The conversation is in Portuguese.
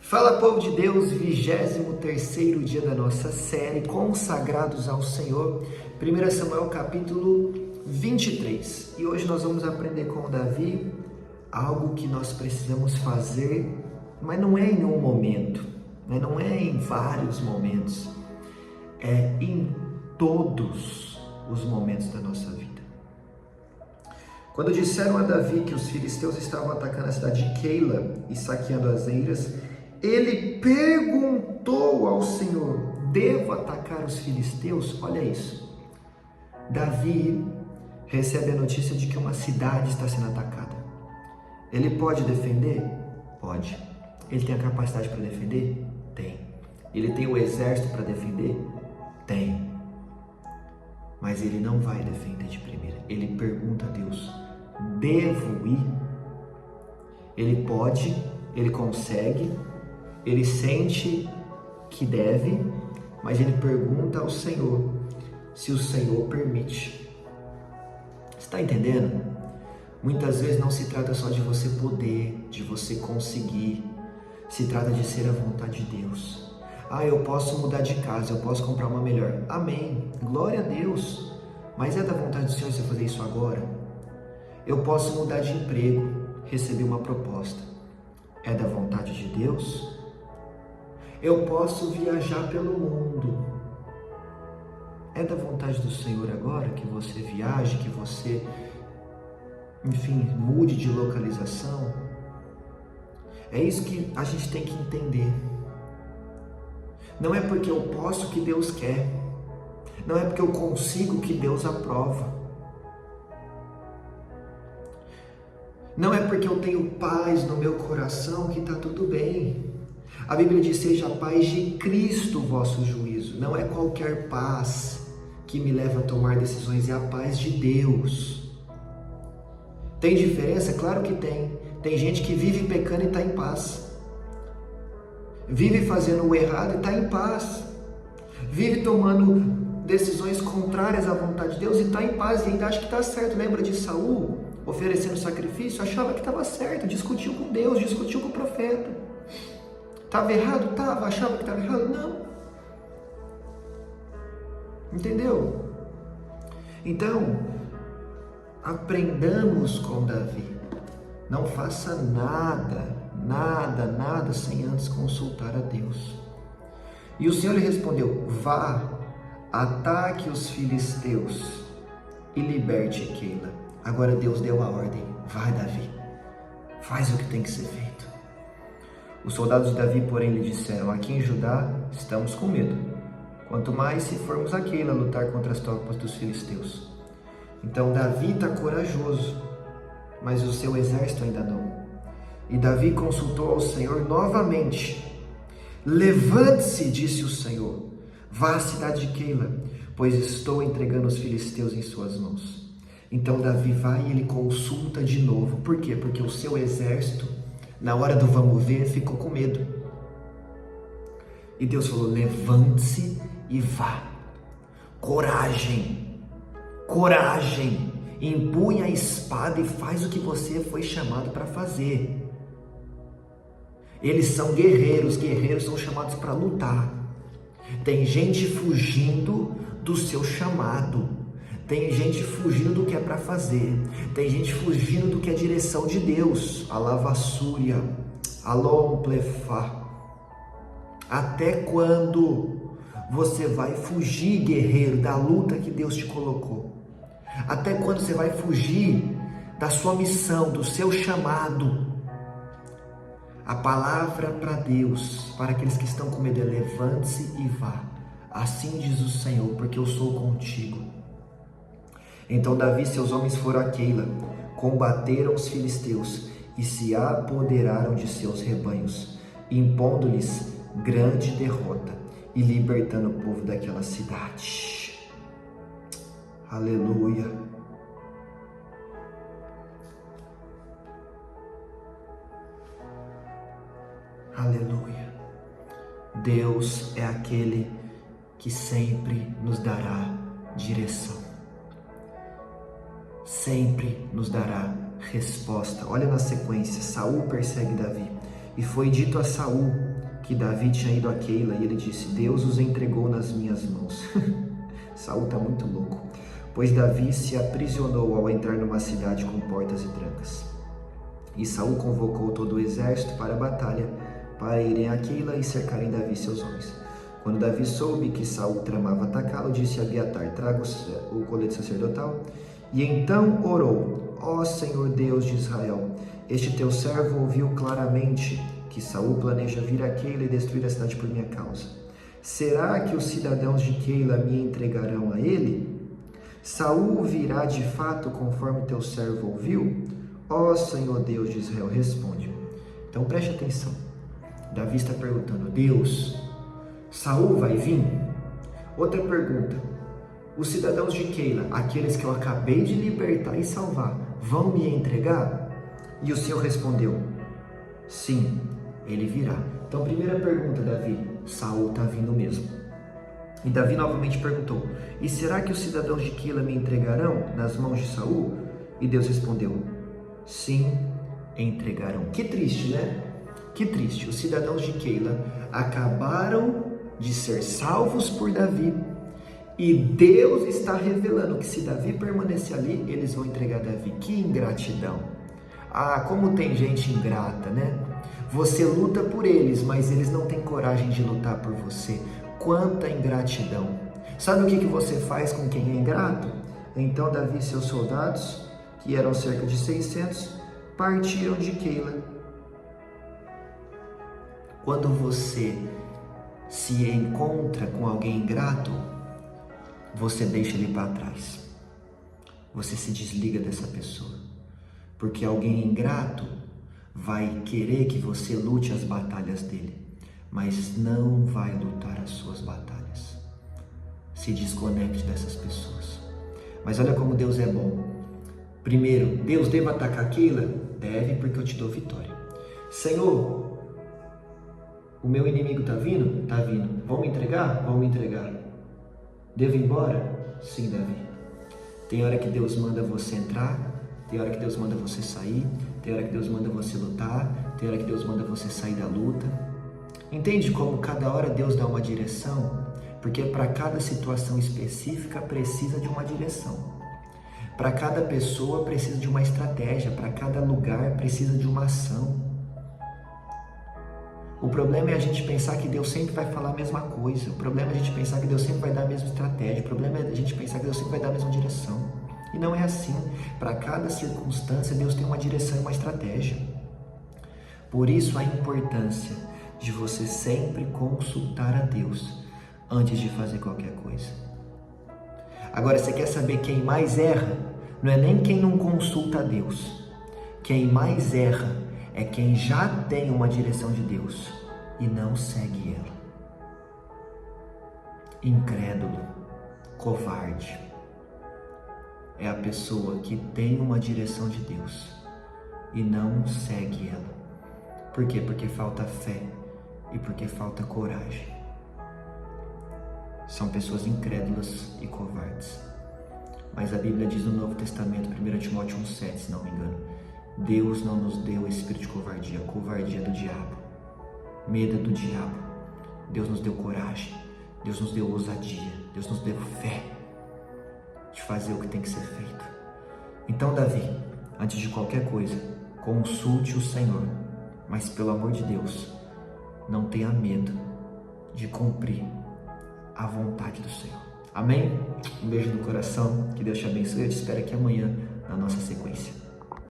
Fala, povo de Deus, 23º dia da nossa série Consagrados ao Senhor, 1 Samuel capítulo 23. E hoje nós vamos aprender com Davi algo que nós precisamos fazer, mas não é em um momento, não é em vários momentos, é em todos os momentos da nossa vida. Quando disseram a Davi que os filisteus estavam atacando a cidade de Keila e saqueando as eiras, ele perguntou ao Senhor: devo atacar os filisteus? Olha isso. Davi recebe a notícia de que uma cidade está sendo atacada. Ele pode defender? Pode. Ele tem a capacidade para defender? Tem. Ele tem o exército para defender? Tem. Mas ele não vai defender de primeira. Ele pergunta a Deus: devo ir? Ele pode, ele consegue, ele sente que deve, mas ele pergunta ao Senhor se o Senhor permite. Você está entendendo? Muitas vezes não se trata só de você poder, de você conseguir. Se trata de ser a vontade de Deus. Eu posso mudar de casa, eu posso comprar uma melhor. Amém, glória a Deus. Mas é da vontade do Senhor você fazer isso agora? Eu posso mudar de emprego, receber uma proposta. É da vontade de Deus? Eu posso viajar pelo mundo. É da vontade do Senhor agora que você viaje, que você, mude de localização? É isso que a gente tem que entender. Não é porque eu posso que Deus quer. Não é porque eu consigo que Deus aprova. Não é porque eu tenho paz no meu coração que está tudo bem. A Bíblia diz: seja a paz de Cristo o vosso juízo. Não é qualquer paz que me leva a tomar decisões, é a paz de Deus. Tem diferença? Claro que tem. Tem gente que vive pecando e está em paz. Vive fazendo o errado e está em paz. Vive tomando decisões contrárias à vontade de Deus e está em paz e ainda acha que está certo. Lembra de Saul oferecendo sacrifício? Achava que estava certo, discutiu com Deus, discutiu com o profeta. Estava errado? Estava. Achava que estava errado? Não. Entendeu? Então, aprendamos com Davi. Não faça nada sem antes consultar a Deus. E o Senhor lhe respondeu: vá, ataque os filisteus e liberte Keila. Agora Deus deu a ordem: vai, Davi, faz o que tem que ser feito. Os soldados de Davi, porém, lhe disseram: aqui em Judá estamos com medo, quanto mais se formos a Keila lutar contra as tropas dos filisteus. Então Davi está corajoso, mas o seu exército ainda não. E Davi consultou ao Senhor novamente. Levante-se, disse o Senhor, vá à cidade de Keila, pois estou entregando os filisteus em suas mãos. Então Davi vai e ele consulta de novo. Por quê? Porque o seu exército, na hora do vamos ver, ficou com medo. E Deus falou: levante-se e vá. Coragem, coragem. Empunha a espada e faz o que você foi chamado para fazer. Eles são guerreiros, guerreiros são chamados para lutar. Tem gente fugindo do seu chamado. Tem gente fugindo do que é para fazer. Tem gente fugindo do que é direção de Deus. Alavassúria, alomplefá. Até quando você vai fugir, guerreiro, da luta que Deus te colocou? Até quando você vai fugir da sua missão, do seu chamado? A palavra para Deus, para aqueles que estão com medo, é: levante-se e vá. Assim diz o Senhor, porque eu sou contigo. Então Davi e seus homens foram a Keila, combateram os filisteus e se apoderaram de seus rebanhos, impondo-lhes grande derrota e libertando o povo daquela cidade. Aleluia. Aleluia. Deus é aquele que sempre nos dará direção. Sempre nos dará resposta. Olha na sequência: Saul persegue Davi. E foi dito a Saul: que Davi tinha ido a Keila e ele disse: Deus os entregou nas minhas mãos. Saul está muito louco, pois Davi se aprisionou ao entrar numa cidade com portas e trancas. E Saul convocou todo o exército para a batalha, para irem a Keila e cercarem Davi e seus homens. Quando Davi soube que Saul tramava atacá-lo, disse a Abiatar: traga o colete sacerdotal. E então orou: ó Senhor Deus de Israel, este teu servo ouviu claramente que Saul planeja vir a Keila e destruir a cidade por minha causa. Será que os cidadãos de Keila me entregarão a ele? Saul virá de fato conforme teu servo ouviu? Ó Senhor Deus de Israel, responde. Então preste atenção. Davi está perguntando: Deus, Saul vai vir? Outra pergunta: os cidadãos de Keila, aqueles que eu acabei de libertar e salvar, vão me entregar? E o Senhor respondeu: sim, ele virá. Então, primeira pergunta, Davi: Saul está vindo mesmo. E Davi novamente perguntou: e será que os cidadãos de Keila me entregarão nas mãos de Saul? E Deus respondeu: sim, entregarão. Que triste, né? Que triste. Os cidadãos de Keila acabaram de ser salvos por Davi. E Deus está revelando que se Davi permanecer ali, eles vão entregar Davi. Que ingratidão. Ah, como tem gente ingrata, né? Você luta por eles, mas eles não têm coragem de lutar por você. Quanta ingratidão. Sabe o que você faz com quem é ingrato? Então Davi e seus soldados, que eram cerca de 600, partiram de Keila. Quando você se encontra com alguém ingrato, você deixa ele para trás. Você se desliga dessa pessoa. Porque alguém ingrato vai querer que você lute as batalhas dele, mas não vai lutar as suas batalhas. Se desconecte dessas pessoas. Mas olha como Deus é bom. Primeiro, Deus deve atacar Keila? Deve, porque eu te dou vitória. Senhor, o meu inimigo está vindo? Está vindo. Vão me entregar? Vão me entregar. Devo ir embora? Sim, Davi. Tem hora que Deus manda você entrar, tem hora que Deus manda você sair, tem hora que Deus manda você lutar, tem hora que Deus manda você sair da luta. Entende como cada hora Deus dá uma direção? Porque para cada situação específica precisa de uma direção. Para cada pessoa precisa de uma estratégia, para cada lugar precisa de uma ação. O problema é a gente pensar que Deus sempre vai falar a mesma coisa. O problema é a gente pensar que Deus sempre vai dar a mesma estratégia. O problema é a gente pensar que Deus sempre vai dar a mesma direção. E não é assim. Para cada circunstância, Deus tem uma direção e uma estratégia. Por isso a importância de você sempre consultar a Deus antes de fazer qualquer coisa. Agora, você quer saber quem mais erra? Não é nem quem não consulta a Deus. Quem mais erra é quem já tem uma direção de Deus e não segue ela. Incrédulo, covarde, é a pessoa que tem uma direção de Deus e não segue ela. Por quê? Porque falta fé e porque falta coragem. São pessoas incrédulas e covardes. Mas a Bíblia diz no Novo Testamento, 1 Timóteo 1,7, se não me engano, Deus não nos deu espírito de covardia. Covardia é do diabo. Medo é do diabo. Deus nos deu coragem. Deus nos deu ousadia. Deus nos deu fé de fazer o que tem que ser feito. Então, Davi, antes de qualquer coisa, consulte o Senhor. Mas, pelo amor de Deus, não tenha medo de cumprir a vontade do Senhor. Amém? Um beijo no coração. Que Deus te abençoe. Eu te espero aqui amanhã na nossa sequência.